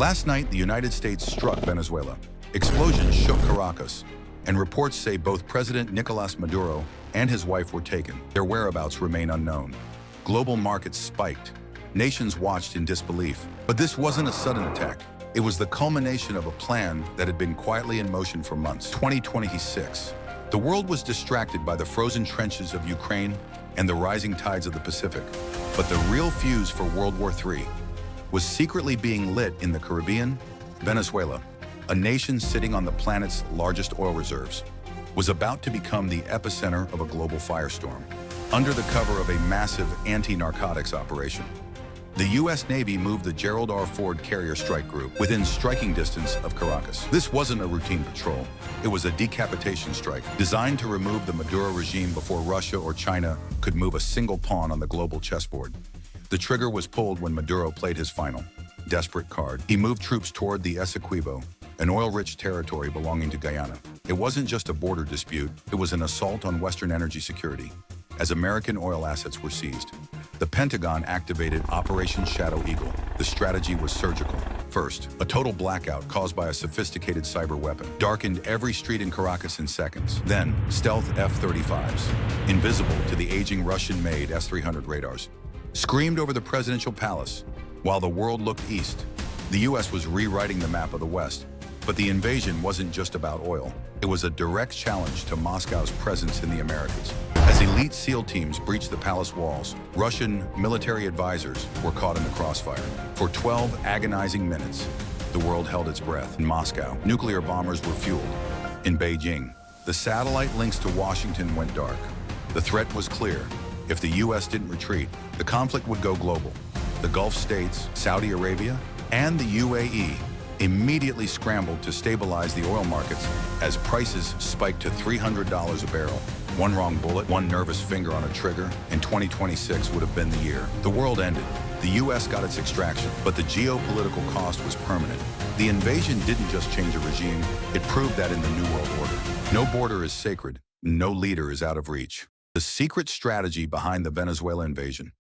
Last night, the United States struck Venezuela. Explosions shook Caracas, and reports say both President Nicolas Maduro and his wife were taken. Their whereabouts remain unknown. Global markets spiked. Nations watched in disbelief. But this wasn't a sudden attack. It was the culmination of a plan that had been quietly in motion for months. 2026. The world was distracted by the frozen trenches of Ukraine and the rising tides of the Pacific. But the real fuse for World War III was secretly being lit in the Caribbean. Venezuela, a nation sitting on the planet's largest oil reserves, was about to become the epicenter of a global firestorm. Under the cover of a massive anti-narcotics operation, the U.S. Navy moved the Gerald R. Ford Carrier Strike Group within striking distance of Caracas. This wasn't a routine patrol. It was a decapitation strike designed to remove the Maduro regime before Russia or China could move a single pawn on the global chessboard. The trigger was pulled when Maduro played his final, desperate card. He moved troops toward the Essequibo, an oil-rich territory belonging to Guyana. It wasn't just a border dispute, it was an assault on Western energy security, as American oil assets were seized. The Pentagon activated Operation Shadow Eagle. The strategy was surgical. First, a total blackout caused by a sophisticated cyber weapon darkened every street in Caracas in seconds. Then, stealth F-35s, invisible to the aging Russian-made S-300 radars, screamed over the presidential palace. While the world looked east, the U.S. was rewriting the map of the West. But the invasion wasn't just about oil. It was a direct challenge to Moscow's presence in the Americas. As elite SEAL teams breached the palace walls, Russian military advisors were caught in the crossfire. For 12 agonizing minutes, the world held its breath. In Moscow, nuclear bombers were fueled. In Beijing, the satellite links to Washington went dark. The threat was clear. If the U.S. didn't retreat, the conflict would go global. The Gulf states, Saudi Arabia, and the UAE immediately scrambled to stabilize the oil markets as prices spiked to $300 a barrel. One wrong bullet, one nervous finger on a trigger, and 2026 would have been the year. The world ended. The U.S. got its extraction, but the geopolitical cost was permanent. The invasion didn't just change a regime, it proved that in the New World Order, no border is sacred, no leader is out of reach. The secret strategy behind the Venezuela invasion